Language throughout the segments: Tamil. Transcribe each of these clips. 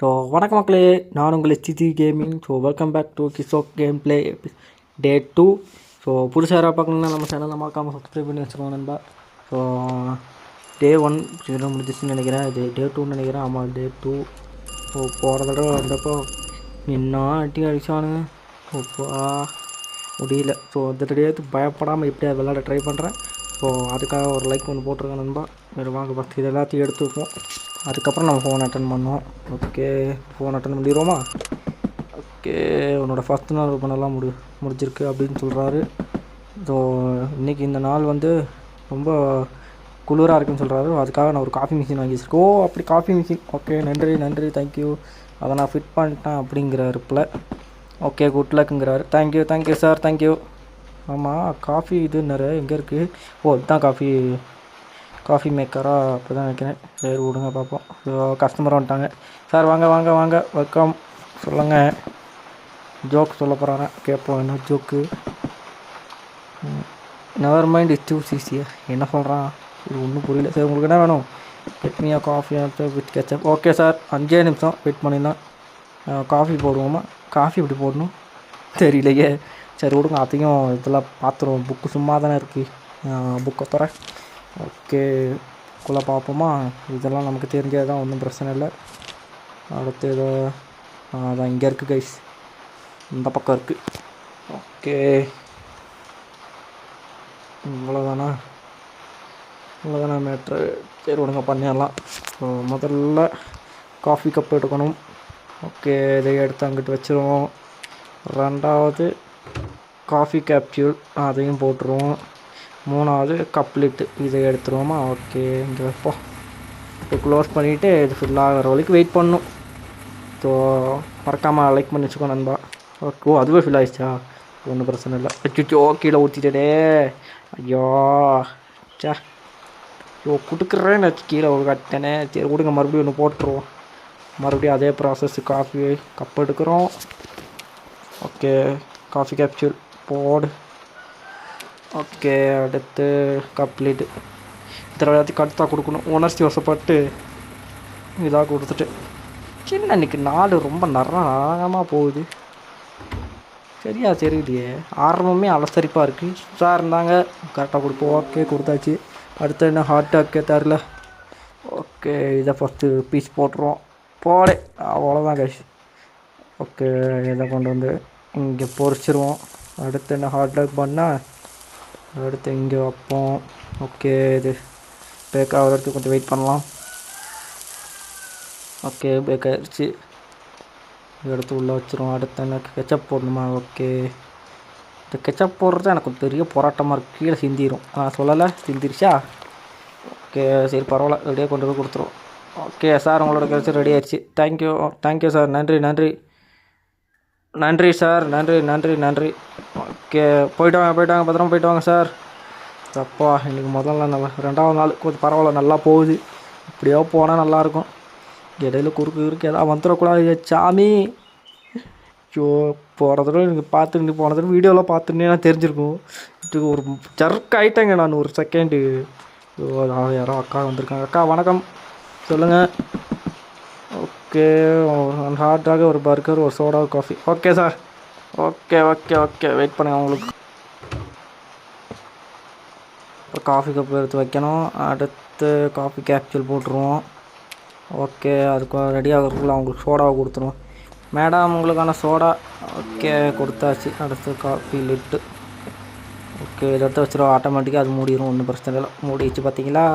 ஸோ வணக்கம் மக்களே, நான் உங்களை Siddhi gaming. So welcome back to கிஷோக் கேம் பிளே டே 2. ஸோ புதுசாக யாராவது பார்க்கணுன்னா நம்ம சேனலில் மறக்காமல் சப்ஸ்கிரைப் பண்ணி வச்சுருவோம் நண்பா. ஸோ டே 1 முடிஞ்சிச்சுன்னு நினைக்கிறேன், இது டே 2ன்னு நினைக்கிறேன். ஆமாம், டே 2. ஸோ போகிற தடவை வந்தப்போ நின்னா அட்டி அடிச்சானுங்க. ஓப்பா முடியல. ஸோ இந்த தடையாவது பயப்படாமல் எப்படியா விளையாட ட்ரை பண்ணுறேன். ஸோ அதுக்காக ஒரு லைக் ஒன்று போட்டிருக்கேன் நண்பா. வேறு வாங்க ஃபஸ்ட் இது எல்லாத்தையும் எடுத்து வைப்போம், அதுக்கப்புறம் நம்ம ஃபோன் அட்டன் பண்ணோம். ஓகே, ஃபோன் அட்டன் பண்ணிடுவோமா? ஓகே, உன்னோட ஃபஸ்ட் நாள் பண்ணலாம் முடிஞ்சிருக்கு அப்படின்னு சொல்கிறாரு. ஸோ இன்றைக்கி இந்த நாள் வந்து ரொம்ப குளிராக இருக்குன்னு சொல்கிறாரு. அதுக்காக நான் ஒரு காஃபி மிஷின் வாங்கி வச்சுருக்கேன். ஓ அப்படி காஃபி மிஷின், ஓகே நன்றி தேங்க்யூ, அதை நான் ஃபிட் பண்ணிட்டேன் அப்படிங்கிற ரிப்பில். ஓகே குட் லக்குங்கிறாரு. Thank you sir, thank you. ஆமாம், காஃபி இதுன்னாரு எங்கே இருக்குது? ஓ இதுதான் காஃபி மேக்கராக அப்போ தான் நினைக்கிறேன். சரி விடுங்க பார்ப்போம். கஸ்டமர் வந்துட்டாங்க. சார் வாங்க வெல்கம். சொல்லுங்கள், ஜோக் சொல்ல போகிறாங்க, கேட்போம். என்ன joke? Never mind is too ஈஸியா. என்ன சொல்கிறான் இது ஒன்றும் புரியல. சரி உங்களுக்கு என்ன வேணும்? Get me a coffee with ketchup. Okay sir, 5 நிமிஷம் வெயிட் பண்ணிடலாம். காஃபி போடுவோமா? காஃபி எப்படி போடணும் தெரியலையே. சரி விடுங்க, அதையும் இதெல்லாம் பார்த்துருவோம். புக்கு சும்மா தானே இருக்குது, புக்கை தர. ஓகே குள்ளே பார்ப்போமா? இதெல்லாம் நமக்கு தெரிஞ்சது தான், ஒன்றும் பிரச்சனை இல்லை. அடுத்து ஏதோ அதான் இங்கே இருக்குது கைஸ், இந்த பக்கம் இருக்குது. ஓகே இவ்வளோதானா மேட்ரு. சரி விடுங்க பண்ணிடலாம். ஸோ முதல்ல காஃபி கப் எடுக்கணும். ஓகே, இதை எடுத்து அங்கிட்டு வச்சுருவோம். ரெண்டாவது காஃபி கேப்சூல், அதையும் போட்டுருவோம். மூணாவது கப்லிட்டு, இதை எடுத்துருவோமா? ஓகே இங்கே வைப்போம். இப்போ க்ளோஸ் பண்ணிவிட்டு இது ஃபுல்லாகிற வரைக்கும் வெயிட் பண்ணணும். ஸோ மறக்காமல் லைக் பண்ணி வச்சுக்கோ நண்பா. ஓகே, ஓ அதுவே ஃபில் ஆகிடுச்சா? ஒன்றும் பிரச்சனை இல்லை. அச்சோ கீழே ஊற்றிட்டே. ஐயோ சே, கொடுக்குறேன்னு வச்சு கீழே ஒரு கட்டனே. சரி விடுங்க, மறுபடியும் ஒன்று போட்டுருவோம். மறுபடியும் அதே ப்ராசஸ். காஃபி கப் எடுக்கிறோம். ஓகே காஃபி கேப்சூல் போடு. ஓகே அடுத்து கப்லீட்டு. இத்தனை எல்லாத்தையும் கடுத்தாக கொடுக்கணும். உணர்ச்சி வசப்பட்டு இதாக கொடுத்துட்டு சின்ன அன்றைக்கி நாள் ரொம்ப நரமாக போகுது. சரியா தெரியலையே, ஆரம்பமே அலசரிப்பாக இருக்குது. சார் இருந்தாங்க கரெக்டாக கொடுப்போம். ஓகே கொடுத்தாச்சு. அடுத்து என்ன ஹாட் டாக்கே தரல. ஓகே இதை ஃபஸ்ட்டு பீஸ் போட்டுருவோம். போடு, அவ்வளோதான் கைஸ். ஓகே இதை கொண்டு வந்து இங்கே பொரிச்சிருவோம். அடுத்து என்ன ஹாட் டாக் பண்ணால் அடுத்து இங்கே வைப்போம். ஓகே இது பேக் ஆகிறதுக்கு கொஞ்சம் வெயிட் பண்ணலாம். ஓகே பேக் ஆகிடுச்சு. எடுத்து உள்ளே வச்சுருவோம். அடுத்து என்ன கெச்சப் போடணுமா? ஓகே, இந்த கெச்சப் போடுறது எனக்கு பெரிய போராட்டமாக இருக்குது. கீழே சிந்திடும். சொல்லலை, சிந்திருச்சா? ஓகே சரி பரவாயில்ல, ரெடியாக கொண்டு போய் கொடுத்துருவோம். ஓகே சார், உங்களோட கெச்சப் ரெடி ஆயிடுச்சு. தேங்க்யூ சார், நன்றி சார், நன்றி. ஓகே போயிட்டு வாங்க, பத்திரமா போயிட்டு வாங்க சார். அப்பா இன்றைக்கி முதல்ல நல்லா, ரெண்டாவது நாள் கொஞ்சம் பரவாயில்ல, நல்லா போகுது. இப்படியோ போனால் நல்லாயிருக்கும். இடையில குறுக்கு எதாவது வந்துடக்கூடாது சாமி. ஐயோ போகிற தடவை எனக்கு பார்த்துட்டு போன தடவை வீடியோவில் பார்த்துன்னே நான் தெரிஞ்சிருக்கும். இது ஒரு ஜர்க் ஆகிட்டேங்க நான் ஒரு செகண்டு. யாரோ அக்கா வந்திருக்காங்க. அக்கா வணக்கம், சொல்லுங்கள். ஓகே ஹாட்டாக ஒரு பர்கர், ஒரு சோடா, ஒரு coffee. Okay sir. Okay wait பண்ணுங்க. உங்களுக்கு இப்போ காஃபி கப் எடுத்து வைக்கணும். அடுத்து காஃபி கேப்சூல் போட்டுருவோம். ஓகே அதுக்கு ரெடியாகிறதுக்குள்ள அவங்களுக்கு சோடாவை கொடுத்துருவோம். மேடம் உங்களுக்கான சோடா. ஓகே கொடுத்தாச்சு. அடுத்து காஃபி லிட்டு. ஓகே இதை எடுத்து வச்சுருவோம். ஆட்டோமேட்டிக்காக அது மூடிடும், ஒன்றும் பிரச்சனை இல்லை. மூடிச்சு பார்த்தீங்களா?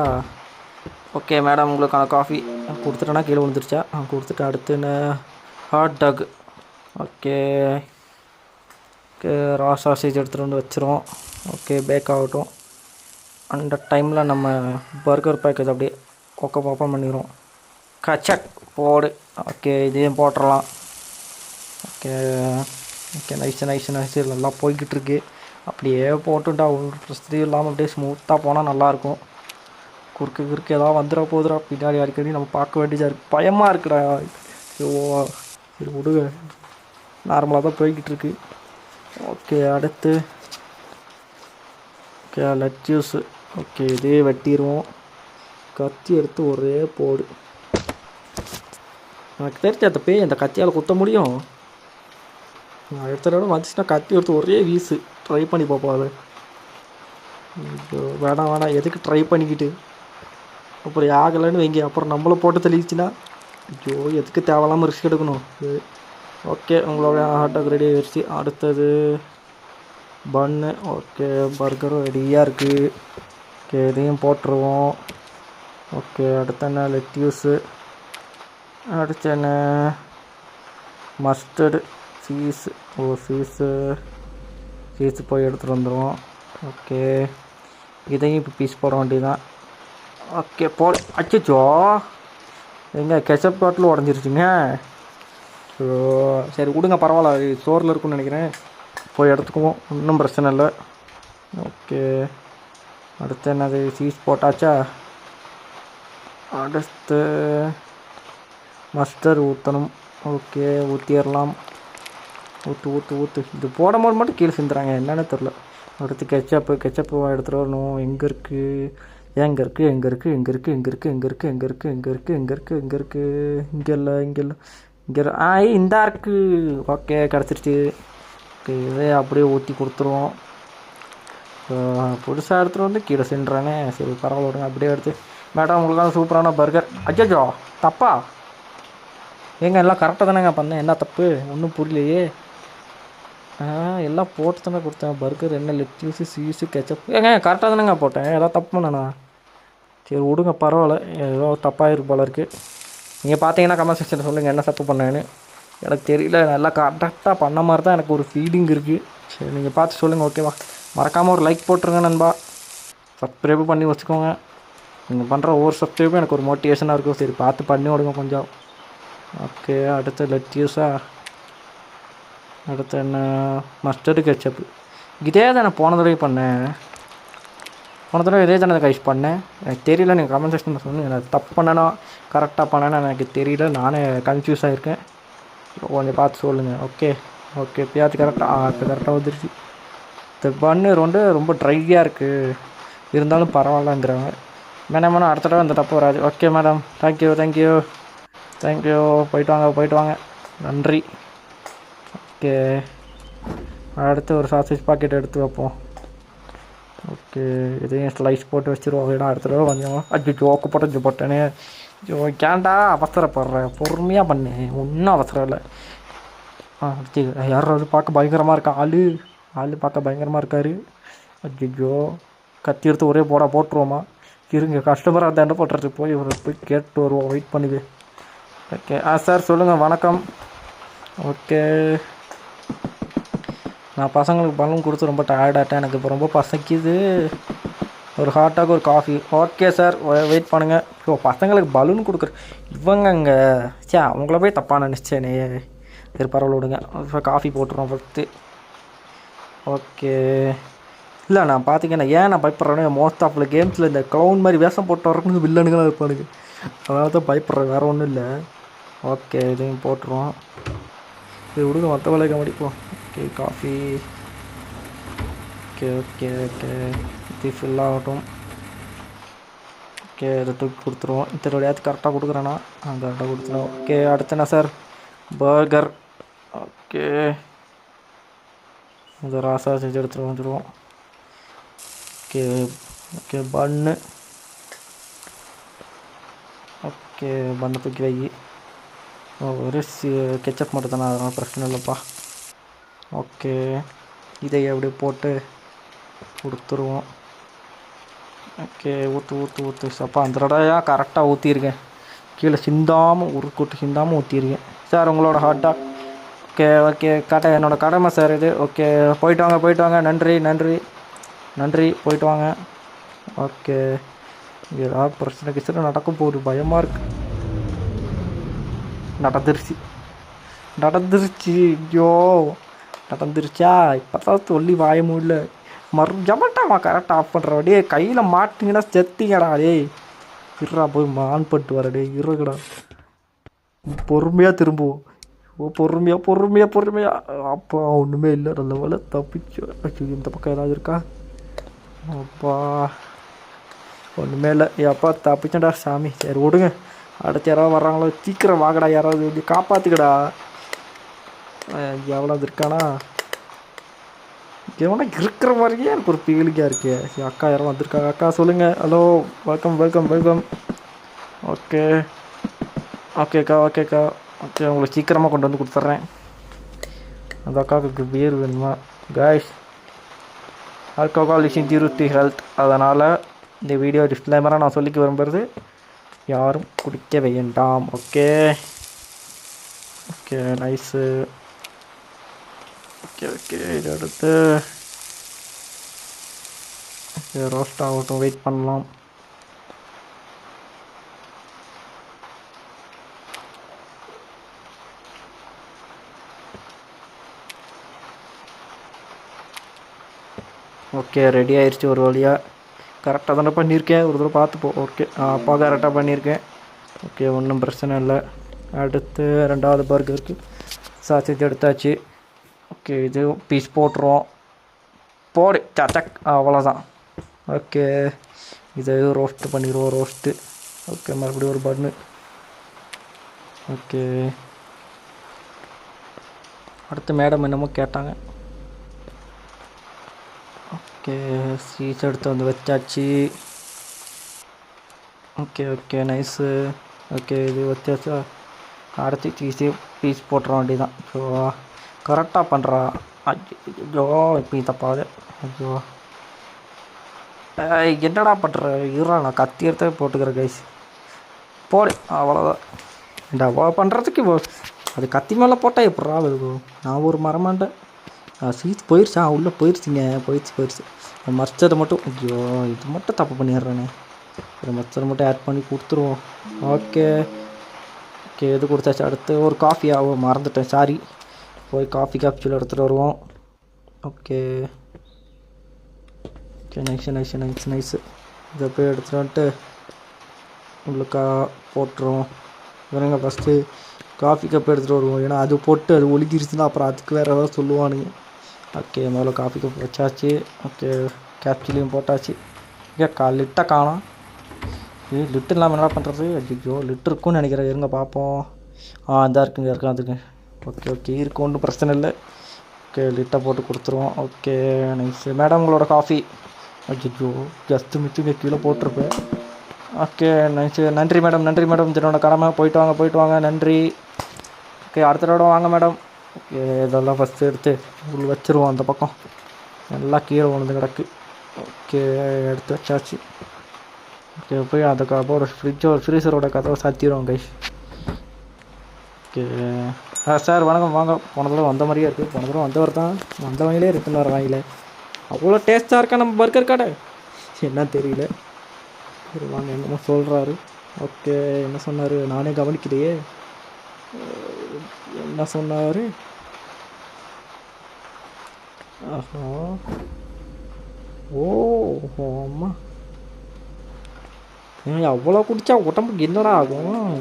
ஓகே மேடம் உங்களுக்கான காஃபி கொடுத்துட்டேன்னா கீழே விழுந்துருச்சா? கொடுத்துட்டு அடுத்து என்ன ஹாட் டாக். ஓகே ரா சாசேஜ் எடுத்துகிட்டு வந்து வச்சுருவோம். ஓகே பேக் ஆகட்டும். அந்த டைமில் நம்ம பர்கர் பேக்கேஜ் அப்படியே ஓப்பன் பண்ணிடுவோம். கச்சக் போடு. ஓகே இதையும் போட்டுடலாம். ஓகே நைஸ் நல்லா போய்கிட்டு இருக்கு. அப்படியே போட்டுட்டா ஒரு பிரச்சனையும் இல்லாமல் அப்படியே ஸ்மூத்தாக போனால் நல்லாயிருக்கும். குறுக்கு ஏதாவது வந்துட போதுடா பின்னாடி, அடிக்கடி நம்ம பார்க்க வேண்டியதாக இருக்குது. பயமாக இருக்குடா. ஐயோ சரி விடுங்க, நார்மலாக தான் போய்கிட்டு இருக்கு. ஓகே அடுத்து லெட் ஜூஸு. ஓகே இதே வெட்டிடுவோம். கத்தி எடுத்து ஒரே போடு. எனக்கு தெரிஞ்ச அந்த பேய் அந்த கத்தியால் குத்த முடியும். நான் அடுத்த தடவை வந்துச்சுன்னா கத்தி எடுத்து ஒரே வீசு ட்ரை பண்ணி பார்ப்போம் அது. வேணாம் வேணாம், எதுக்கு ட்ரை பண்ணிக்கிட்டு அப்புறம் ஆகலைன்னு வைங்க, அப்புறம் நம்மளும் போட்டு தெளிச்சுன்னா ஐயோ எதுக்கு தேவையில்லாமல் ரிஸ்க் எடுக்கணும். ஓகே, உங்களோட ஹாட் டாக் ரெடி ஆகிடுச்சு. அடுத்தது பன்னு. ஓகே, பர்கரும் ரெடியாக இருக்குது. ஓகே, இதையும் போட்டுருவோம். ஓகே, அடுத்த என்ன லெட்யூஸு, அடுத்து என்ன மஸ்டர்டு, சீஸு. சீஸு போய் எடுத்துகிட்டு வந்துடுவோம். ஓகே, இதையும் இப்போ பீஸ் போட வேண்டியதுதான். ஓகே அச்சோ எங்கே கெச்சப் பாட்டில் உடஞ்சிருச்சுங்க. ஸோ சரி விடுங்க, பரவாயில்ல, ஸ்டோரில் இருக்குன்னு நினைக்கிறேன், போய் எடுத்துக்குவோம், ஒன்றும் பிரச்சனை இல்லை. ஓகே, அடுத்து என்னது, சீஸ் போட்டாச்சா. அடுத்து மஸ்டர்ட் ஊற்றணும். ஓகே, ஊற்றிடலாம். ஊற்று. இது போடும்போது மட்டும் கீழே சிந்துறாங்க, என்னென்னு தெரில. அடுத்து கெச்சப்பு எடுத்துகிட்டு வரணும். எங்கே இருக்குது, இங்கே இல்லை. இந்தா இருக்குது. ஓகே, கிடச்சிருச்சு. ஓகே, இதே அப்படியே ஊற்றி கொடுத்துருவோம். புதுசாக எடுத்துகிட்டு வந்து கீழே சிந்துறானே. சரி பரவாயில்ல விடுங்க, அப்படியே எடுத்து. மேடம் உங்களுக்கான சூப்பரான பர்கர். அச்சோ தப்பா ஏங்க, எல்லாம் கரெக்டாக தானேங்க பண்ணேன், என்ன தப்பு ஒன்றும் புரியலையே. எல்லாம் போட்டு தானே கொடுத்தேன். பர்கர் என்ன லெட்யூஸு, சீஸு, கெச்சப் ஏங்க கரெக்டாக தானேங்க போட்டேன், ஏதாவது தப்பு பண்ணேண்ணா. சரி விடுங்க, பரவாயில்ல, ஏதோ தப்பாக இருக்கு போல இருக்குது. நீங்கள் பார்த்தீங்கன்னா கமெண்ட் செக்ஷனில் சொல்லுங்கள் என்ன தப்பு பண்ணேன்னு. எனக்கு தெரியல, நல்லா கரெக்டாக பண்ண மாதிரி தான் எனக்கு ஒரு ஃபீலிங் இருக்குது. சரி நீங்கள் பார்த்து சொல்லுங்கள், ஓகேவா. மறக்காமல் ஒரு லைக் போட்டுருங்க நண்பா, சப்ஸ்கிரைபு பண்ணி வச்சுக்கோங்க. நீங்கள் பண்ணுற ஒவ்வொரு சப்ஸ்கிரைபும் எனக்கு ஒரு மோட்டிவேஷனாக இருக்கும். சரி பார்த்து பண்ணி விடுங்க கொஞ்சம். ஓகே, அடுத்து லெட்யூஸா, அடுத்து என்ன மஸ்டர்டு கெச்சப்பு. இதே தானே போன தடவை பண்ணேன், இதே தானே கைஸ் பண்ணேன். எனக்கு தெரியல, நீங்கள் கமெண்ட் செக்ஷனில் சொல்லுங்கள். எனக்கு தப்பு பண்ணனா கரெக்டாக பண்ணேன்னா எனக்கு தெரியல, நானே கன்ஃபியூஸ் ஆகிருக்கேன். கொஞ்சம் பார்த்து சொல்லுங்கள். ஓகே இப்போயாச்சும் கரெக்டாக வந்துருச்சு. இந்த பன்னு ரொம்ப ட்ரையாக இருக்குது, இருந்தாலும் பரவாயில்லங்கிறாங்க. மேடம் அடுத்த தடவை அந்த தப்பு வராது. Okay madam, thank you. போயிட்டு வாங்க, நன்றி. ஓகே, அடுத்து ஒரு சாசேஜ் பாக்கெட் எடுத்து வைப்போம். ஓகே, இதையும் ஸ்லைஸ் போட்டு வச்சுருவோம். ஏன்னா அடுத்த தடவை கொஞ்சம் ஜோக்கு போட்டேனே. கேண்டா அவசரப்படுறேன், பொறுமையாக பண்ணேன், ஒன்றும் அவசரம் இல்லை. யாராவது பார்க்க பயங்கரமாக இருக்கா, ஆள் பார்க்க பயங்கரமாக இருக்கார். ஐயோ கத்தி எடுத்து ஒரே போட்டுருவோமா. இருங்க, கஸ்டமராக இருந்தால் என்ன பண்ணுறது, போய் கேட்டு வருவோம், வெயிட் பண்ணுது. ஓகே சார் சொல்லுங்கள். வணக்கம். ஓகே, நான் பசங்களுக்கு பலூன் கொடுத்து ரொம்ப டயர்டாகிட்டேன், எனக்கு இப்போ ரொம்ப பசிக்குது. ஒரு ஹாட்டாக ஒரு காஃபி. ஓகே சார், வெயிட் பண்ணுங்கள். பசங்களுக்கு பலூன் கொடுக்குற இவங்கங்க, அவங்கள போய் தப்பாக நினச்சேனே. சரி பரவாயில்ல விடுங்க, இப்போ காஃபி போட்டுருவோம் ஃபஸ்ட்டு. ஓகே, இல்லை நான் பார்த்தீங்கன்னா ஏன் நான் பயப்படுறேன்னா, மோஸ்ட் ஆஃப் கேம்ஸில் இந்த க்ளவுன் மாதிரி வேஷம் போட்டு வரணுங்க வில்லனுங்களாம் இருப்பானுங்க, அதனால தான் பயப்படுறேன், வேறு ஒன்றும் இல்லை. ஓகே, இதையும் போட்டுருவோம். இது விடுங்க, மற்ற வேலைக்கு முடிப்போம். Okay, coffee. ஓகே இது ஃபில் ஆகட்டும். ஓகே, இதை தூக்கி கொடுத்துருவோம். இத்தனையாவது கரெக்டாக கொடுக்குறேன்னா கரெக்டாக கொடுத்துருவோம். ஓகே, அடுத்து என்ன சார், பர்கர். ஓகே, இந்த ராசா செஞ்சு எடுத்துகிட்டு வந்துடுவோம். ஓகே பன்னு. ஓகே, பன்னை தூக்கி வை. ஒரு கெச்சப் மட்டும் தானே, அதனால் பிரச்சனை இல்லைப்பா. ஓகே, இதை அப்படியே போட்டு கொடுத்துருவோம். ஓகே, ஊற்று. அப்பா அந்த தடவையாக கரெக்டாக ஊற்றிருக்கேன், கீழே சிந்தாமல் ஒரு கூட்டு சிந்தாமல் ஊற்றிருக்கேன். சார் உங்களோட ஹாட்டா. ஓகே என்னோடய கடமை சார் இது. ஓகே, போயிட்டு வாங்க. நன்றி, போயிட்டு வாங்க. ஓகே, ஏதாவது பிரச்சனை நடக்க போகுது, பயமாக இருக்குது. நடந்துருச்சு. ஐயோ நடந்துருச்சா, இப்போ தான் சொல்லி வாய முடியல. ஜமட்டாமா கரெக்டாக ஆஃப் பண்ணுறா. கையில் மாட்டிங்கன்னா செத்திங்கடா. இருறா போய் ஆன் பண்ணிட்டு வரடே, இருங்கடா. பொறுமையாக திரும்புவோம். பொறுமையாக. அப்பா ஒன்றுமே இல்லை, நல்ல வேலை தப்பிச்சு. இந்த பக்கம் ஏதாவது இருக்கா? அப்பா ஒன்றுமே இல்லை, அப்பா தப்பிச்சேன்டா சாமி. சரி விடுங்க, அடுத்து யாராவது வர்றாங்களோ, சீக்கிரம் வாங்கடா, யாராவது வந்து காப்பாற்றுக்கடா. எவ்வளோ இருக்கானா, எவனா இருக்கிற மாதிரியே எனக்கு ஒரு ஃபீலிங்காக இருக்கு. சரி, அக்கா யாரும் வந்திருக்காங்க. அக்கா சொல்லுங்கள். Hello, welcome welcome welcome. Okay ஓகேக்கா ஓகேக்கா. ஓகே, உங்களுக்கு சீக்கிரமாக கொண்டு வந்து கொடுத்துட்றேன். அந்த அக்காவுக்கு பியர் வேணுமா? Guys, alcohol is injurious to health. அதனால் இந்த வீடியோ டிஸ்க்ளைமராக நான் சொல்லிக்க விரும்புகிறது, யாரும் குடிக்க வேண்டாம். Okay okay, nice. Okay okay, இது அடுத்து ரோஸ்ட் ஆகட்டும், வெயிட் பண்ணலாம். ஓகே, ரெடி ஆயிடுச்சு ஒரு வழியாக. கரெக்டாக தானே பண்ணியிருக்கேன், ஒரு தடவை பார்த்துப்போ. ஓகே, அப்பா கரெக்டாக பண்ணியிருக்கேன். ஓகே, ஒன்றும் பிரச்சனை இல்லை. அடுத்து ரெண்டாவது பர்கருக்கு சாசேஜ் எடுத்தாச்சு. ஓகே, இது பீஸ் போட்டுருவோம். போடு சக், அவ்வளோதான். ஓகே, இதை ரோஸ்ட்டு பண்ணிடுவோம், ரோஸ்ட்டு. ஓகே, மறுபடியும் ஒரு பன்னு. ஓகே, அடுத்து மேடம் என்னமோ கேட்டாங்க. ஓகே, சீஸ் எடுத்து வந்து வச்சாச்சு. Okay okay, nice. ஓகே, இது வச்சாச்சா. அடுத்து சீஸே பீஸ் போட்டுற வேண்டியதான். ஸோ கரெக்டாக பண்ணுறா. ஐயோ, இப்போ தப்பாது. ஐயோ, என்னடா பண்ணுற, இருறா நான் கத்தி எடுத்து போட்டுக்கிறேன் கைஸ். போடு, அவ்வளோதான். இந்த அவ்வளோ பண்ணுறதுக்கு அது கத்தி மேலே போட்டால் எப்படா இருக்கும்? நான் ஒரு மரமாண்டேன். சீஸ் போயிடுச்சா, உள்ளே போயிடுச்சிங்க, போயிடுச்சு. மஸ்டர்டை மட்டும், ஐயோ இது மட்டும் தப்பு பண்ணிடுறேனே. ஒரு மஸ்டர்டை மட்டும் ஆட் பண்ணி கொடுத்துருவோம். ஓகே ஓகே, இது கொடுத்தாச்சு. அடுத்து ஒரு காஃபி ஆகும், மறந்துட்டேன், சாரி. போய் காஃபி கேப்சூல் எடுத்துகிட்டு வருவோம். Okay okay, nice. இதை போய் எடுத்துகிட்டு வந்துட்டு உள்ளுக்கா போட்டுருவோம். இவனுங்க ஃபஸ்ட்டு காஃபி கப் எடுத்துகிட்டு வருவோம், ஏன்னா அது போட்டு அது ஒழுகிருச்சுன்னா அப்புறம் அதுக்கு வேறு ஏதாவது சொல்லுவானுங்க. ஓகே, முதல்ல காஃபி கப் வச்சாச்சு. ஓகே, கேப்சூலையும் போட்டாச்சு. லிட்டை காணோம். லிட்டு இல்லாமல் என்ன பண்ணுறது? ஐயோ, லிட்டு இருக்குன்னு நினைக்கிறேன், இருங்க பார்ப்போம். இதாக இருக்குங்க. ஓகே ஓகே, இருக்கு, ஒன்றும் பிரச்சனை இல்லை. ஓகே, லிட்டை போட்டு கொடுத்துருவோம். Okay, nice. மேடம் உங்களோட காஃபி. ஐயோ, ஜஸ்ட்டு மிச்சுங்க, கீழே போட்டிருப்பேன். Okay, nice. நன்றி மேடம், இதனோட கடமை. போயிட்டு வாங்க, நன்றி. ஓகே, அடுத்த தடவை வாங்க மேடம். ஓகே, இதெல்லாம் ஃபஸ்ட்டு எடுத்து உள்ள வச்சுருவோம். அந்த பக்கம் எல்லாம் கீழே விழுந்து கிடக்கு. ஓகே, எடுத்து வச்சாச்சு. ஓகே, போய் அந்த ஃப்ரீசரோட கதவை சாத்திடுவோம் கைஸ். ஓகே, சார் வணக்கம், வாங்க. போன தடவை வந்த மாதிரியே இருக்குது. போன தடவை வந்தவர் தான், வந்தவங்களே ரிட்டன் வர வாங்கல. அவ்வளோ டேஸ்ட்டாக இருக்கா நம்ம பர்கர் கடை, என்ன தெரியல. சரி வாங்க, என்னமோ சொல்கிறாரு. ஓகே, என்ன சொன்னார், நானே கவனிக்கலையே. என்ன சொன்னார்? ஆஹா, ஓ அம்மா, அவ்வளோ குடித்தா உடம்புக்கு என்னடா ஆகும்?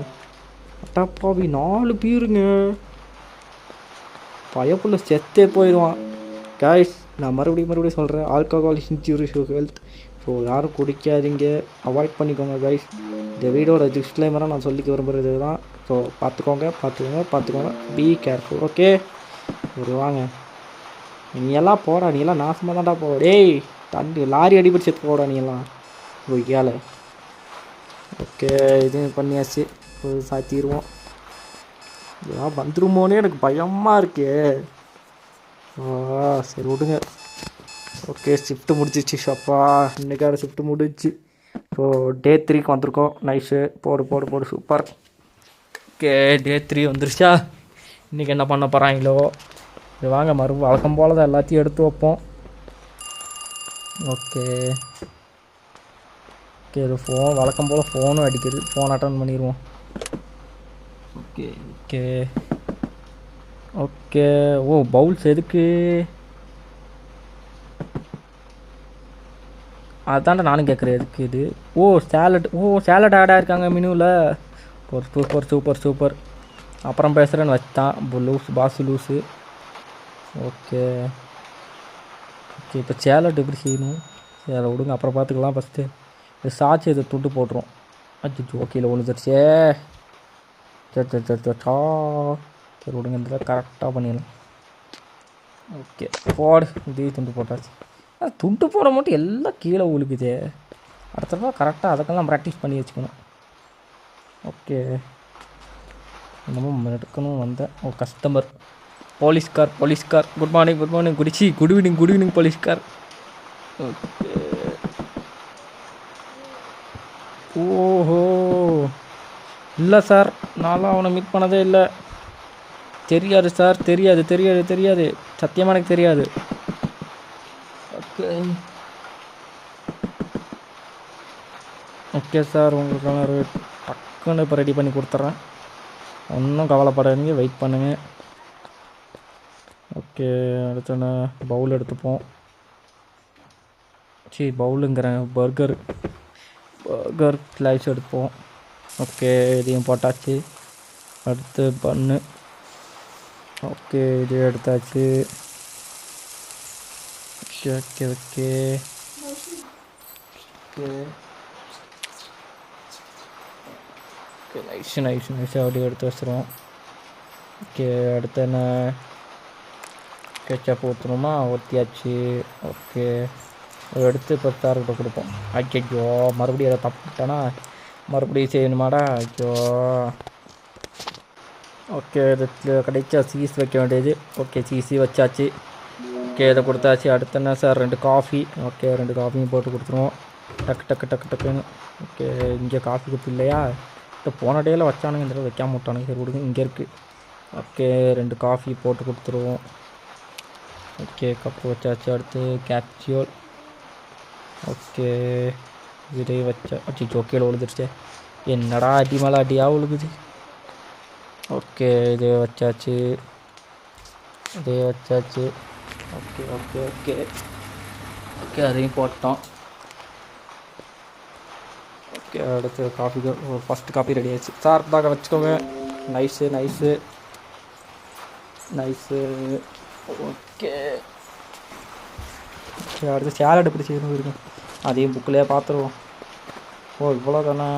அட்டாப்பாவி, 4 பீருங்க. பயப்புள்ள செத்தே போயிடுவான். கைஸ், நான் மறுபடியும் சொல்கிறேன், alcohol is injurious to health. So யாரும் குடிக்காதீங்க, அவாய்ட் பண்ணிக்கோங்க கைஸ். இந்த வீடியோட டிஸ்க்ளைமராக நான் சொல்லிக்க விரும்புகிறது தான். ஸோ பார்த்துக்கோங்க, பி கேர்ஃபுல். ஓகே, ஒரு வாங்க. நீ எல்லாம் போடா, நீ எல்லாம் நாசமாக தான்டா போட. டேய், லாரி அடிபட்டு செத்து போடா நீ எல்லாம் ஒய்யால. ஓகே, இதுவும் பண்ணியாச்சு. சாத்திடுவோம். இதெல்லாம் வந்துருமோனே எனக்கு பயமாக இருக்கே. சரி விடுங்க. Okay, shift முடிச்சிச்சு. ஷப்பா, இன்றைக்கான ஷிஃப்ட்டு முடிச்சு. ஸோ டே 3க்கு வந்திருக்கோம். நைஸு, போடு சூப்பர். ஓகே, டே 3 வந்துருச்சா. இன்றைக்கி என்ன பண்ண போகிறாங்களோ. இது வாங்க, வழக்கம் போல் தான் எல்லாத்தையும் எடுத்து வைப்போம். ஓகே ஓகே, இது வழக்கம் போல் ஃபோனும் அடிக்குது. ஃபோன் அட்டன் பண்ணிடுவோம். Okay okay okay. ஓ, பவுல்ஸ் எதுக்கு? அதான்டா நானும் கேட்குறேன், எதுக்கு இது? சேலட் ஆடாக இருக்காங்க மெனுவில். சூப்பர். அப்புறம் பேசுகிறேன்னு வச்சான் பாஸ் லூஸு. ஓகே, இப்போ சேலட் எப்படி செய்யணும்? சரி, அதை விடுங்க, அப்புறம் பார்த்துக்கலாம். ஃபஸ்ட்டு இது சாச்சு, இதை துண்டு போட்டுரும். அச்சோ கீழே விழுந்துருச்சே. சரி விடுங்க, இந்த கரெக்டாக பண்ணிடலாம். ஓகே போடு, இதே துண்டு போட்டாச்சு. துண்டு போட மட்டும் எல்லாம் கீழே விழுக்குதே. அடுத்த தடவை கரெக்டாக அதுக்கெல்லாம் ப்ராக்டிஸ் பண்ணி வச்சுக்கணும். ஓகே இன்னமும் எடுக்கணும் வந்தேன். ஓ கஸ்டமர், போலீஸ்கார் குட் மார்னிங் குட் ஈவினிங் போலீஸ்கார். ஓகே ஓஹோ இல்லை சார், நான்லாம் அவனை மீட் பண்ணதே இல்லை. தெரியாது சார், தெரியாது சத்தியமாக எனக்கு தெரியாது. ஓகே ஓகே சார், உங்களுக்கான டக்குன்னு இப்போ ரெடி பண்ணி கொடுத்துட்றேன். ஒன்றும் கவலைப்படாதீங்க, வெயிட் பண்ணுங்கள். ஓகே அடுத்து என்ன, பவுல் எடுத்துப்போம். சரி பவுலுங்கிறேன், பர்கர் ஸ்லைஸ் எடுப்போம். ஓகே இதையும் போட்டாச்சு. அடுத்து பன்னு. ஓகே இது எடுத்தாச்சு. Okay okay okay okay okay நைஸாக அப்படியே எடுத்து வச்சுருவோம். ஓகே அடுத்து என்ன, கெச்சப் ஊற்றணுமா, ஊற்றியாச்சு. ஓகே எடுத்து இப்போ சார்கிட்ட கொடுப்போம். ஐயோ மறுபடியும் அதை தப்பிட்டேன்னா மறுபடியும் செய்யணுமாடா, ஐயோ. ஓகே இதில் கிடைச்சா சீஸ் வைக்க வேண்டியது. ஓகே சீஸி வச்சாச்சு. ஓகே இதை கொடுத்தாச்சு. அடுத்து என்ன சார், 2 காஃபி. ஓகே 2 காஃபியும் போட்டு கொடுத்துருவோம். டக்குன்னு. ஓகே இங்கே காஃபி கப்பு இல்லையா, இப்போ போன டேயில் வச்சானுங்க, இந்த தடவை வைக்காம விட்டானுங்க. சரி கொடுங்க, இங்கே இருக்குது. ஓகே 2 காஃபி போட்டு கொடுத்துருவோம். ஓகே கப்பு வச்சாச்சு. அடுத்து கேப்சியூல். ஓகே இதே வச்சா அச்சோ கீழே விழுந்துருச்சே, என்னடா அடி மேலே அடியாக விழுகுது. ஓகே இதே வச்சாச்சு. ஓகே ஓகே ஓகே ஓகே அதையும் போட்டோம். ஓகே அடுத்து காஃபி, ஃபஸ்ட்டு காஃபி ரெடி ஆயிடுச்சு சார். தாங்க வச்சுக்கோங்க. நைஸு. ஓகே சரி அடுத்து சேலட் எப்படி செய்யணும் இருக்கும், அதையும் புக்கிலே பார்த்துருவோம். ஓ இவ்வளோ தானே,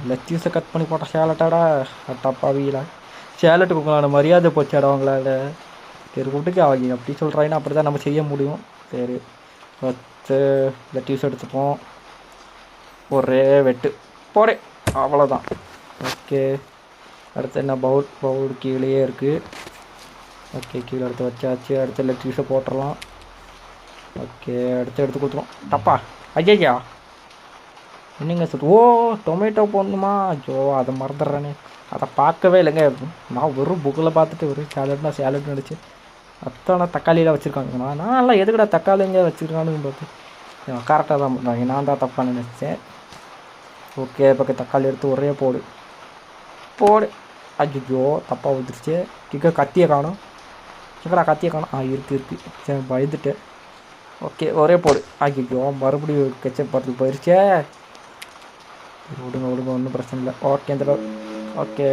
லெத்தீஸை கட் பண்ணி போட்டால் சேலட்டாடா, டப்பாவியில் சேலட்டு கொடுக்கலான மரியாதை போச்சாடா அவங்களால. சரி கூப்பிட்டுக்கு அவங்க அப்படி சொல்கிறாங்கன்னா அப்படி தான் நம்ம செய்ய முடியும். சரி வச்சு லெத்தீஸ் எடுத்துப்போம். ஒரே வெட்டு போடே, அவ்வளோதான். ஓகே அடுத்து என்ன, பவுல் கீழேயே இருக்குது. ஓகே கீழே எடுத்து வச்சாச்சு. அடுத்து லெத்தீஸை போட்டுடலாம். ஓகே அடுத்து எடுத்து கொடுத்துருவோம். தப்பா ஐயா என்னங்க சார், ஓ டொமேட்டோ போடணுமா, ஐயோ அதை மறந்துடுறேனே, அதை பார்க்கவே இல்லைங்க. நான் வெறும் புக்கில் பார்த்துட்டு வெறும் சேலட்னு நினச்சி அத்தான தக்காளியில் வச்சுருக்காங்க. நான் எல்லாம் எதுக்கடா தக்காளிங்க வச்சுருக்கானுன்னு பார்த்து கரெக்டாக தான் பண்ணுறாங்க, நான் தான் தப்பாக நினச்சேன். ஓகே இப்போ தக்காளி எடுத்து ஒரே போடு. ஐயோ தப்பாக வந்துருச்சு. கத்தியை காணும். இருக்குது. சரி பயந்துட்டேன். ஓகே ஒரே போடு. ஐயோ மறுபடியும் கெச்சப் பார்த்து போயிடுச்சே. விடுங்க ஒன்றும் பிரச்சனை இல்லை. ஓகே இந்த ஓகே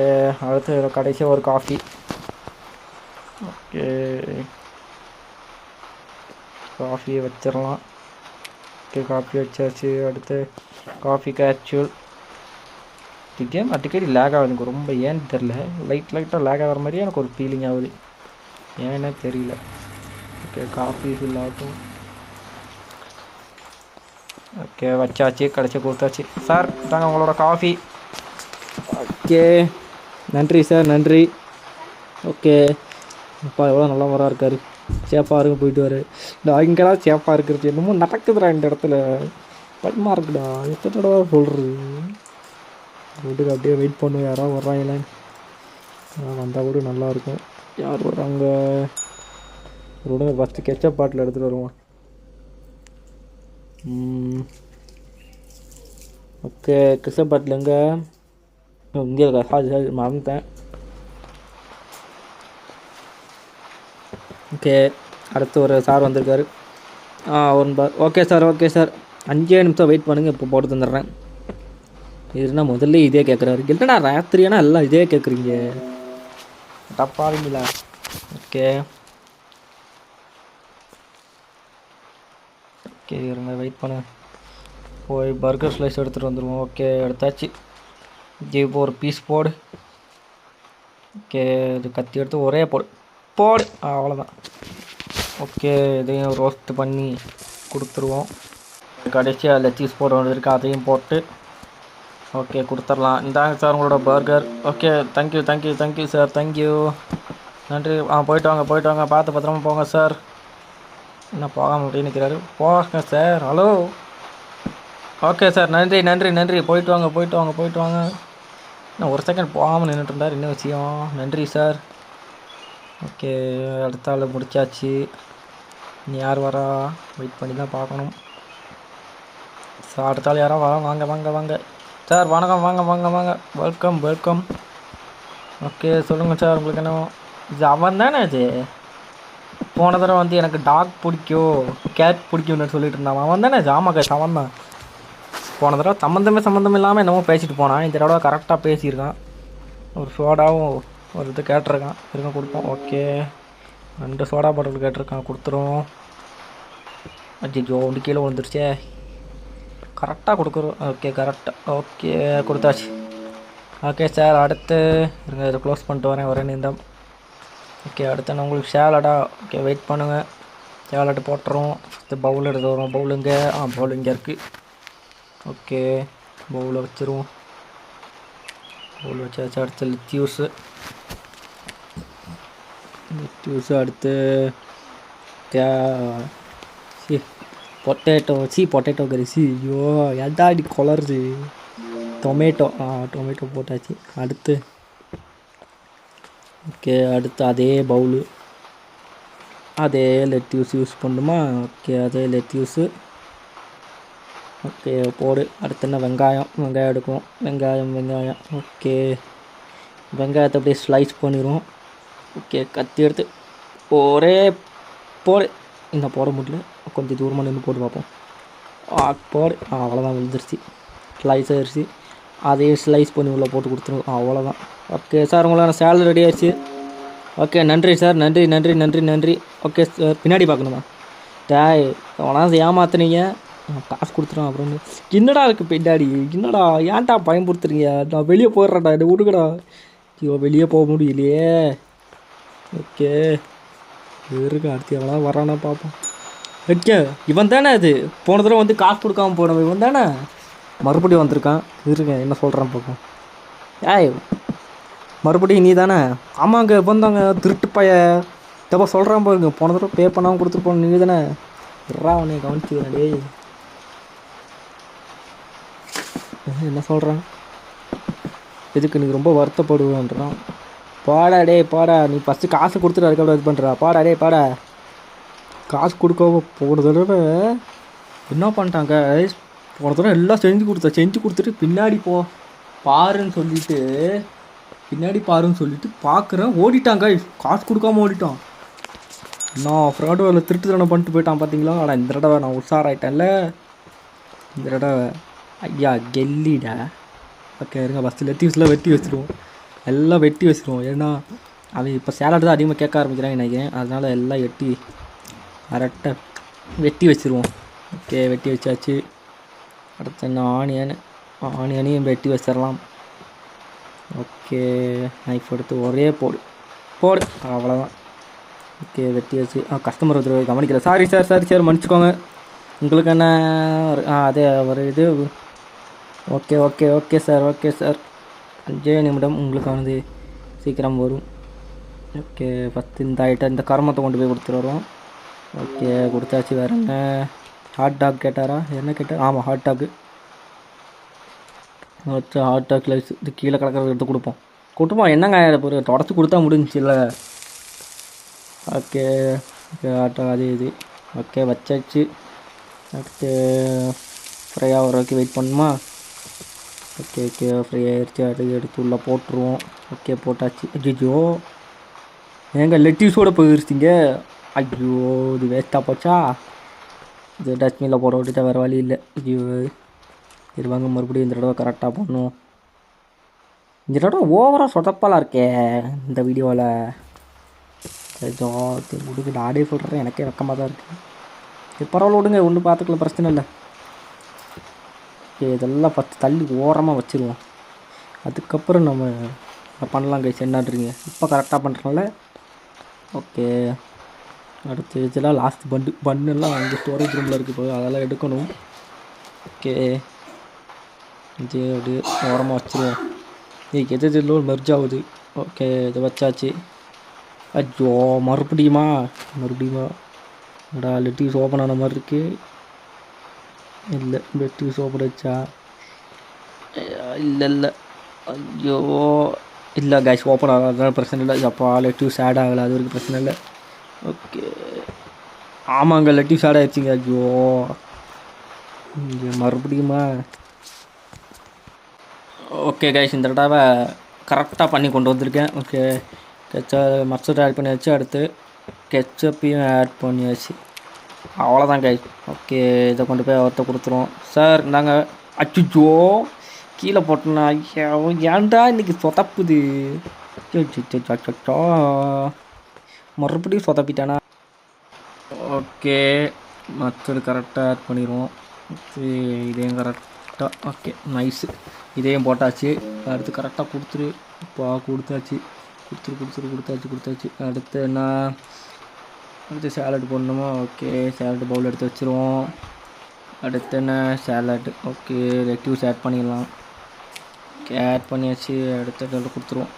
அடுத்து கடைசியாக ஒரு காஃபி. ஓகே காஃபியை வச்சிடலாம். ஓகே காஃபி வச்சாச்சு. அடுத்து காஃபி கேப்சூல். கேம் அடிக்கடி லேக் ஆகுது எனக்கு ரொம்ப, ஏன்னு தெரில. லைட்டாக லேக் ஆகிற மாதிரியே எனக்கு ஒரு ஃபீலிங் ஆகுது, ஏன்னே தெரியல. ஓகே காஃபி ஃபில் ஆகட்டும். ஓகே வச்சாச்சு, கடைசி கொடுத்தாச்சு. சார் தாங்க உங்களோட காஃபி. ஓகே நன்றி சார், நன்றி. ஓகே அப்பா எவ்வளோ நல்லா வரா இருக்கார், சேஃபாக இருங்க போயிட்டு வர. இங்கெல்லாம் சேஃபாக இருக்கிறது என்னமோ நடக்குதுடா இந்த இடத்துல, பயமாக இருக்குடா. எத்தனை தடவை சொல்கிறது. வீட்டுக்கு அப்படியே வெயிட் பண்ணுவேன், யாராவது வர்றாங்களேன்னு. வந்தால் கூட நல்லாயிருக்கும். யார் வர்றாங்க விடுங்க, ஃபஸ்ட்டு கெச்சப் பாட்டில் எடுத்துகிட்டு வருவோம். ஓகே கெச்சப் பாட்டில் எங்கே, இங்கே இருக்கா, சாரி மறந்துட்டேன். ஓகே அடுத்து ஒரு சார் வந்திருக்காரு. ஒன் பார். ஓகே சார் 5 நிமிஷம் வெயிட் பண்ணுங்கள், இப்போ போட்டு தந்துடுறேன். இதுனா முதல்ல இதே கேட்குறாரு. இல்லைடா ராத்திரியானா எல்லாம் இதே கேட்குறீங்க, தப்பாருங்களா. ஓகே இருங்க வெயிட் பண்ணு, போய் பர்கர் ஸ்லைஸ் எடுத்துகிட்டு வந்துடுவோம். ஓகே எடுத்தாச்சு. இப்போ ஒரு பீஸ் போடு. ஓகே, இது கத்தி எடுத்து ஒரே போடு போடு, அவ்வளோதான். ஓகே, இதையும் ரோஸ்ட் பண்ணி கொடுத்துருவோம். கடைசியாக லெச்சீஸ் போட வேண்டியிருக்கு, அதையும் போட்டு ஓகே கொடுத்துடலாம். இந்தாங்க சார் உங்களோட burger. Okay, thank you sir, thank you, நன்றி. போயிட்டு வாங்க, பார்த்து பத்திரமா போங்க சார். என்ன போகாமல் அப்படின்னு நிற்கிறாரு, போங்க சார். ஹலோ, ஓகே சார், நன்றி. போயிட்டு வாங்க. இன்னும் ஒரு செகண்ட் போகாமல் நின்றுட்டு இருந்தார், என்ன விஷயம்? நன்றி சார். ஓகே, அடுத்த ஆள் முடிச்சாச்சு. இனி யார் வரா வெயிட் பண்ணி தான் பார்க்கணும். சார் அடுத்த ஆள் யாரோ வரா. வாங்க சார், வணக்கம். வாங்க. வெல்கம். ஓகே, சொல்லுங்கள் சார், உங்களுக்கு என்ன? இது அவன் தானே? இது போன தடவை வந்து எனக்கு டாக் பிடிக்கும், கேட் பிடிக்கும்னு சொல்லிட்டு இருந்தான். அவன் தானே? ஆமாம் கேஸ், அவன் தான். போன தடவை சம்மந்தம் இல்லாமல் என்னமோ பேசிட்டு போனான். இந்த தடவை கரெக்டாக பேசியிருக்கான். ஒரு சோடாவும் ஒரு இது கேட்டிருக்கான், இருக்க கொடுப்போம். ஓகே, 2 சோடா பாட்டில் கேட்டிருக்கான், கொடுத்துருவோம். அஜிஜோ, ஒன்று கீழே விழுந்துருச்சே. கரெக்டாக கொடுக்குறோம். ஓகே கொடுத்தாச்சு. ஓகே சார், அடுத்து இருங்க, இதை க்ளோஸ் பண்ணிட்டு வரேன் நிமிடம். ஓகே, அடுத்து நான் உங்களுக்கு சேலடா. ஓகே, வெயிட் பண்ணுங்கள், சேலட்டு போட்டுறோம். ஃபஸ்ட்டு பவுல் எடுத்து வரும். பவுல் இங்கே இருக்குது. ஓகே, பவுலை வச்சுருவோம். பவுல் வச்சாச்சு. அடுத்து லெட்யூஸு. அடுத்து பொட்டேட்டோ கறி. ஐயோ, எதாடி கொலருது. டொமேட்டோ போட்டாச்சு. அடுத்து ஓகே, அடுத்து அதே பவுலு, அதே லெட்யூஸ் யூஸ் பண்ணுமா? ஓகே, அதே லெட்யூஸு. ஓகே போடு. அடுத்து என்ன? வெங்காயம் எடுக்கும். வெங்காயம். ஓகே, வெங்காயத்தை அப்படியே ஸ்லைஸ் பண்ணிடுவோம். ஓகே, கத்தி எடுத்து ஒரே போடு. இன்னும் போட முடியல, கொஞ்சம் தூரமாக நின்று போட்டு பார்ப்போம். போடு, அவ்வளோதான், விழுந்துருச்சு. ஸ்லைஸ் ஆயிடுச்சு. அதே ஸ்லைஸ் பண்ணி உள்ளே போட்டு கொடுத்துருவோம், அவ்வளோதான். ஓகே சார், உங்களான சேலரி ரெடி ஆச்சு. ஓகே, நன்றி சார், நன்றி. ஓகே சார், பின்னாடி பார்க்கணுமா? டேய், அவனால் ஏமாத்துனீங்க, காசு கொடுத்துருவோம். அப்புறம் என்னடா இருக்குது பின்னாடி? என்னடா ஏன்டா பயன்படுத்துறீங்க? நான் வெளியே போயிடுறேன்டா, என்ன விடுங்கடா. ஐயோ, வெளியே போக முடியலையே. ஓகே இருக்கு, அடுத்து எவ்வளோ வரானா பார்ப்போம். ஓகே, இவன் தானே அது போன தடவை வந்து காசு கொடுக்காம போனவன் இவன் தானே? மறுபடியும் வந்திருக்கான். இருங்க, என்ன சொல்கிறான் பார்ப்போம். ஏய், மறுபடியும் நீ தானே? ஆமாங்க, வந்தாங்க திருட்டு பைய. எப்போ சொல்கிறான் பாருங்க, போன தடவை பே பண்ணாமல் கொடுத்துட்டு போன நீ தானே? அவனை கவனிச்சுக்கிறேன். டேய், என்ன சொல்கிறான்? இதுக்கு நீ ரொம்ப வருத்தப்படுவேன்றான். பாடா, நீ ஃபஸ்ட்டு காசு கொடுத்துட்டு அதுக்கப்புறம் இது பண்ணுறா. பாடா. காசு கொடுக்காம போன தடவை என்ன பண்ணிட்டாங்க? போன தடவை எல்லாம் செஞ்சு கொடுத்துட்டு பின்னாடி பாருன்னு சொல்லிட்டு பார்க்குறேன், ஓடிட்டாங்க. காசு கொடுக்காம ஓடிட்டான். நான் ஃப்ராடு வேலை திருட்டு தடவை பண்ணிட்டு போயிட்டான் பார்த்தீங்களா? ஆனால் இந்த தடவை நான் உஷாராயிட்டேன்ல. இந்த தடவை ஐயா கெல்லிடா. ஓகே இருங்க, ஃபஸ்ட்டு லெட்யூஸ்லாம் எல்லாம் வெட்டி வச்சுருவோம். ஏன்னா அவன் இப்போ சேலட் தான் அதிகமாக கேட்க ஆரம்பிக்கிறாங்க நினைக்கிறேன். அதனால் எல்லாம் கரெக்டாக வெட்டி வச்சுருவோம். ஓகே, வெட்டி வச்சாச்சு. அடுத்து என்ன? ஆனியனையும் வெட்டி வச்சிடலாம். ஓகே, நைஃப் எடுத்து ஒரே போடு, அவ்வளோதான். ஓகே, வெட்டி வச்சு கஸ்டமர் ஒருத்தர் கவனிக்கல. சாரி சார், மன்னிச்சுக்கோங்க. உங்களுக்கு என்ன? அதே ஒரு இது. Okay sir. 5 நிமிடம் உங்களுக்கானது சீக்கிரம் வரும். ஓகே, ஃபஸ்ட்டு இந்த கருமத்தை கொண்டு போய் கொடுத்துட்டு வருவோம். ஓகே, கொடுத்தாச்சு. வேறு என்ன? ஹாட் டாக் கேட்டாரா? என்ன கேட்டார்? ஆமாம், ஹாட் டாக்கு. ஹாட் டாக்கில் இது கீழே கிடக்கிறத எடுத்து கொடுப்போம். என்னங்க ஒரு தொடச்சி கொடுத்தா முடிஞ்சிச்சு இல்லை? ஓகே, ஹாட் டாக் அது இது. ஓகே, வச்சாச்சு. அடுத்து ஃப்ரை ஆகிற வரைக்கும் வெயிட் பண்ணுமா? ஓகே, ஃப்ரை ஆகிடுச்சு. எடுத்து உள்ளே போட்டுருவோம். ஓகே, போட்டாச்சு. ஐயோ, ஏங்க லெட்யூஸோடு போயிருச்சிங்க. ஐயோ, இது வேஸ்ட்டாக போச்சா? இது டஸ்ட்பினில் போட விட்டுட்டா வேறு வழி இல்லை. ஐயோ, இருவாங்க, மறுபடியும் இந்த தடவை கரெக்டாக பண்ணுவோம். இந்த தடவை ஓவராக சொதப்பாலாக இருக்கே இந்த வீடியோவில். விடுங்க, நானே சொல்கிறேன், எனக்கே வெக்கமாக தான் இருக்குது. இது பரவாயில்ல, விடுங்க, ஒன்றும் பார்த்துக்கலாம், பிரச்சனை இல்லை. ஓகே, இதெல்லாம் ஃபஸ்ட்டு தள்ளி ஓரமாக வச்சுருவோம். அதுக்கப்புறம் நம்ம பண்ணலாம் கைஸ். என்னன்றீங்க? இப்போ கரெக்டாக பண்ணுறனால ஓகே. அடுத்து இதெல்லாம் லாஸ்ட் பண்ணெல்லாம் அங்கே ஸ்டோரேஜ் ரூமில் இருக்குது, இப்போ அதெல்லாம் எடுக்கணும். ஓகே, இது அப்படியே ஓரமாக வச்சுருவோம். எது எதில் மெர்ஜ் ஆகுது. ஓகே, இதை வச்சாச்சு. ஐயோ, மறுபடியுமா என்னடா லெட்டிவ்ஸ் ஓப்பன் ஆன மாதிரி இருக்குது. இல்லை, லெட்டிவ்ஸ் ஓப்பன் வச்சா இல்லை. ஐயோ இல்லை கைஸ், ஓப்பன் ஆகாதனால பிரச்சனை இல்லை. அப்பா லெட்டிவ்ஸ் ஆட் ஆகலை, அது வரைக்கும் பிரச்சனை இல்லை. ஓகே, ஆமாங்க, லெட்டிவ்ஸ் ஆட் ஆகிடுச்சிங்க. ஐயோ, இங்கே மறுபடியுமா? ஓகே கைஸ், இந்த தடவை கரெக்டாக பண்ணி கொண்டு வந்திருக்கேன். ஓகே, மஸ்டர்ட் ஆட் பண்ணியாச்சு. அடுத்து கெச்சப்பையும் ஆட் பண்ணியாச்சு. அவ்வளோதான் கைஸ். ஓகே, இதை கொண்டு போய் அவர்கிட்ட கொடுத்துருவோம். சார் நாங்கள் அச்சுச்சோ கீழே போட்டோன்னா ஏன்டா இன்றைக்கி சொதப்புது. மறுபடியும் சொதப்பிட்டானா? ஓகே, மற்றது கரெக்டாக ஆட் பண்ணிடுவோம். இதையும் கரெக்டாக ஓகே நைஸு. இதையும் போட்டாச்சு. அடுத்து கரெக்டாக கொடுத்தாச்சு. கொடுத்தாச்சு. அடுத்து என்ன? அடுத்து சேலட் போடணுமா? ஓகே, சேலட் பவுல் எடுத்து வச்சுருவோம். அடுத்து என்ன? சேலட். ஓகே, லெட்டிவ்ஸ் ஆட் பண்ணிடலாம். ஓகே, ஆட் பண்ணியாச்சு. அடுத்த கொடுத்துருவோம்.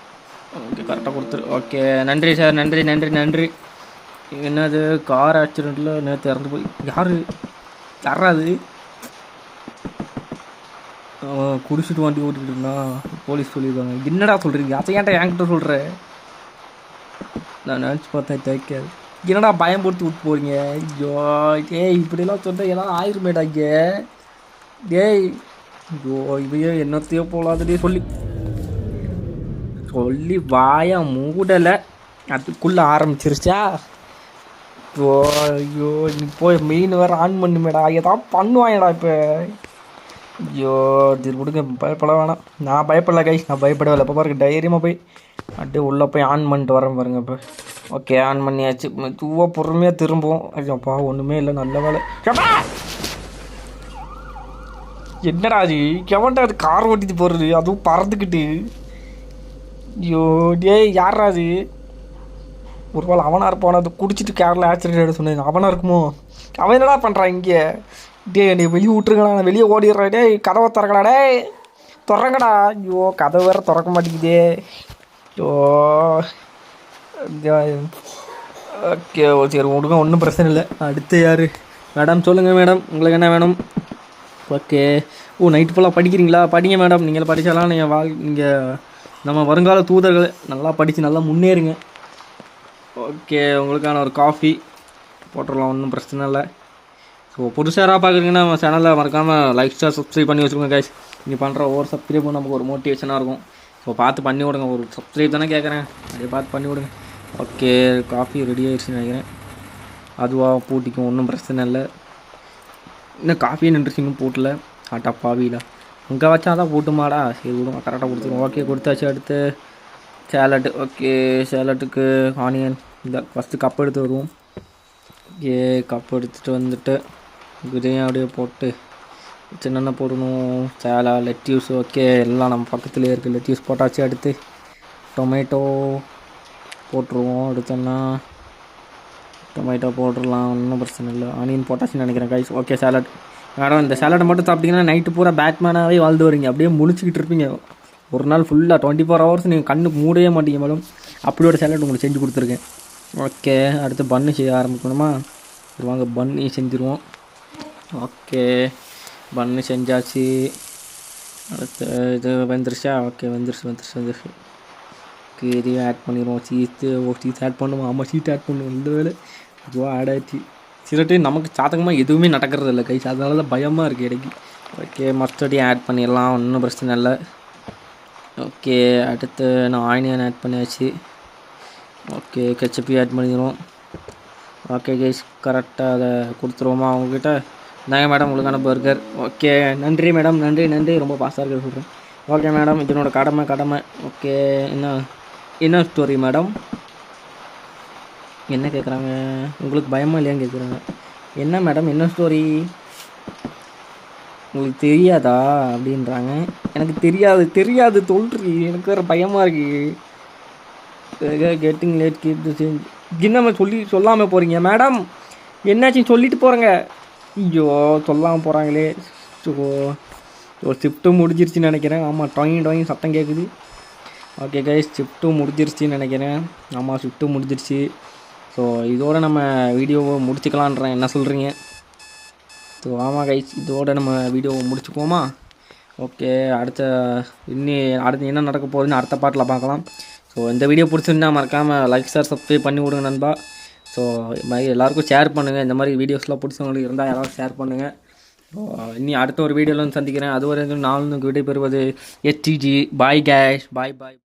ஓகே, கரெக்டாக ஓகே, நன்றி சார், நன்றி. என்னது கார் ஆக்சிடெண்ட்டில் நேற்று இறந்து போய் யாராது குடிச்சிட்டு வண்டி ஓட்டிகிட்டு இருந்தான், போலீஸ் சொல்லியிருக்காங்க. என்னடா சொல்கிறீங்க? அதை ஏன்டா என்கிட்ட சொல்கிற? நான் நினச்சி பார்த்தேன் தைக்காது. என்னடா பயம் போட்டு விட்டு போகிறீங்க? ஐயோ இப்படிலாம் சொன்னால் எல்லாம் ஆயிருமேடா இங்கே. ஐயோ இவையோ என்னத்தையோ போலாதே சொல்லி வாயா மூடலை, அதுக்குள்ளே ஆரம்பிச்சிருச்சா? ஐயோ நீ போய் மெயின் வேறு ஆன் பண்ணுமேடா, ஏதாவது பண்ணுவாங்கடா இப்போ. ஐயோ இது கொடுங்க, பயப்பட வேணாம். நான் பயப்படல கைஸ், நான் பயப்படவே இல்லை. இப்போ பாருங்க, தைரியமாக போய் அப்படியே உள்ளே போய் ஆன் பண்ணிட்டு வரேன் பாருங்க. இப்போ ஓகே, ஆன் பண்ணியாச்சு. தூவாக பொறுமையாக திரும்புவோம். ஐயோப்பா ஒன்றுமே இல்லை, நல்ல வேலை. என்னடா அது? எவன்டா அது கார் ஓட்டிட்டு போகிறது, அதுவும் பறந்துக்கிட்டு? ஐயோ யாரா அது? ஒரு வேளை அவனாக இருப்பான். அது குடிச்சிட்டு கேரில் ஆக்சிடென்ட் ஆகிட சொன்னேன். அவனாக இருக்குமோ? அவன் என்னடா பண்ணுறான் இங்கே? என்னை வெளியே விட்டுருங்கடா, நான் வெளியே ஓடிடுறேன். கதவை திறக்கடா, திறங்கடா. ஐயோ கதவை வேறு திறக்க மாட்டேங்குதே. ஐயோ ஓகே சரி விடுங்க, ஒன்றும் பிரச்சனை இல்லை. அடுத்து யார்? மேடம் சொல்லுங்கள் மேடம், உங்களுக்கு என்ன வேணும்? ஓகே, நைட்டு ஃபுல்லாக படிக்கிறீங்களா? படிங்க மேடம், நீங்கள் படித்தாலாம் நீங்கள் நம்ம வருங்கால தூதர்கள். நல்லா படித்து நல்லா முன்னேறுங்க. ஓகே, உங்களுக்கான ஒரு காஃபி போட்டுடலாம், ஒன்றும் பிரச்சனை இல்லை. ஸோ புதுசாக பார்க்குறீங்கன்னா நம்ம சேனலில் மறக்காமல் லைக் ஸ்டார் சப்ஸ்கிரைப் பண்ணி வச்சுருங்க கைஸ். நீங்கள் பண்ணுற ஒவ்வொரு சப்ஸ்கிரைப்பும் நமக்கு ஒரு மோட்டிவேஷனாக இருக்கும். ஸோ பார்த்து பண்ணி விடுங்க. ஒரு சப்ஸ்கிரைப் தானே கேட்குறேன், அப்படியே பார்த்து பண்ணி விடுங்க. ஓகே, காஃபி ரெடி ஆகிடுச்சுன்னு நினைக்கிறேன். அதுவாக பூட்டிக்கும், ஒன்றும் பிரச்சனை இல்லை. இன்னும் காஃபியும் நின்றுச்சு, இன்னும் போட்டல. ஆட்டா பாவிடா, அங்கே வச்சா தான் போட்டுமாடா. சரி விடுங்க, கரெக்டாக கொடுத்துருவோம். ஓகே கொடுத்தாச்சு. அடுத்து சேலட்டு. ஓகே, சேலட்டுக்கு ஆனியன் இந்த ஃபஸ்ட்டு கப் எடுத்து வருவோம். ஓகே, கப் எடுத்துகிட்டு வந்துட்டு இதையும் அப்படியே போட்டு என்னென்ன போடணும்? சேலா, லெட்யூஸ். ஓகே, எல்லாம் நம்ம பக்கத்துலேயே இருக்குது. லெட்யூஸ் போட்டாச்சு. அடுத்து டொமேட்டோ போட்டுருவோம். அடுத்தோன்னா டொமேட்டோ போட்டுடலாம், ஒன்றும் பிரச்சனை இல்லை. ஆனியன் போட்டாச்சுன்னு நினைக்கிறேன் கைஸ். Okay, salad. மேடம் இந்த சேலட்டை மட்டும் சாப்பிட்டிங்கன்னா நைட்டு பூரா பேட்மேனாகவே வாழ்ந்து வரீங்க, அப்படியே முழிச்சிக்கிட்டு இருப்பீங்க. ஒரு நாள் ஃபுல்லாக 24 hours நீங்கள் கண்ணுக்கு மூடவே மாட்டீங்க மேடம். அப்படி ஒரு சேலட் உங்களுக்கு செஞ்சு கொடுத்துருக்கேன். ஓகே, அடுத்து பன்னு செய்ய ஆரம்பிக்கணுமா? வாங்க பன்னி செஞ்சுருவோம். ஓகே, பன்னு செஞ்சாச்சு. அடுத்து இது வந்துருச்சா? ஓகே, வந்துருச்சு. ஓகே, இதையும் ஆட் பண்ணிடுவோம். சீஸ் ஆட் பண்ணுவோம். ஆமாம், சீட் ஆட் பண்ணுவோம். இந்த வேலை இதுவாக ஆட் ஆகிடுச்சு. சில டைம் நமக்கு சாதகமாக எதுவுமே நடக்கிறது இல்லை கைஸ், அதனால தான் பயமாக இருக்குது எனக்கு. ஓகே, மஸ்டர்டையும் ஆட் பண்ணிடலாம், ஒன்றும் பிரச்சனை இல்லை. ஓகே, அடுத்து நான் ஆனியன் ஆட் பண்ணியாச்சு. ஓகே, கெச்சப்பி ஆட் பண்ணிடுவோம். ஓகே கைஸ், கரெக்டாக அதை கொடுத்துருவோமா அவங்கக்கிட்ட? இந்தாங்க மேடம் உங்களுக்கான பர்கர். ஓகே, நன்றி மேடம், நன்றி. ரொம்ப பாஸ்டாக இருக்க சொல்கிறேன். ஓகே மேடம், இதனோட கடமை. ஓகே, என்ன ஸ்டோரி மேடம்? என்ன கேட்குறாங்க? உங்களுக்கு பயமாக இல்லையான்னு கேட்குறாங்க. என்ன மேடம், என்ன ஸ்டோரி? உங்களுக்கு தெரியாதா அப்படின்றாங்க. எனக்கு தெரியாது சொல்றி, எனக்கு வேறு பயமாக இருக்கு. Getting late keep the change. என்னம்மா சொல்லாமல் போகிறீங்க மேடம்? என்னாச்சுன்னு சொல்லிட்டு போகிறேங்க. ஐயோ சொல்லாமல் போகிறாங்களே. ஸோ ஷிஃப்ட்டும் முடிஞ்சிருச்சுன்னு நினைக்கிறேன். ஆமாம், டொயின் சத்தம் கேட்குது. ஓகே கைஸ், ஷிஃப்ட்டும் முடிஞ்சிருச்சுன்னு நினைக்கிறேன். ஆமாம், ஷிஃப்ட்டும் முடிஞ்சிருச்சு. ஸோ இதோடு நம்ம வீடியோவை முடிச்சுக்கலான்றேன். என்ன சொல்கிறீங்க? ஸோ ஆமாம் கைஸ், இதோடு நம்ம வீடியோவை முடிச்சுக்குவோமா? ஓகே, அடுத்து என்ன நடக்க போகுதுன்னு அடுத்த பாட்டில் பார்க்கலாம். ஸோ இந்த வீடியோ பிடிச்சிருந்தா மறக்காமல் லைக் ஷேர் சப்ஸ்கிரைப் பண்ணி விடுங்க நண்பா. ஸோ எல்லாேருக்கும் ஷேர் பண்ணுங்கள். இந்த மாதிரி வீடியோஸ்லாம் பிடிச்சவங்களுக்கு இருந்தால் யாராவது ஷேர் பண்ணுங்கள். ஸோ இனி அடுத்த ஒரு வீடியோவில் சந்திக்கிறேன். அது வரைக்கும் நான் விடைபெறுவது STG. பாய் கேஷ், பாய்.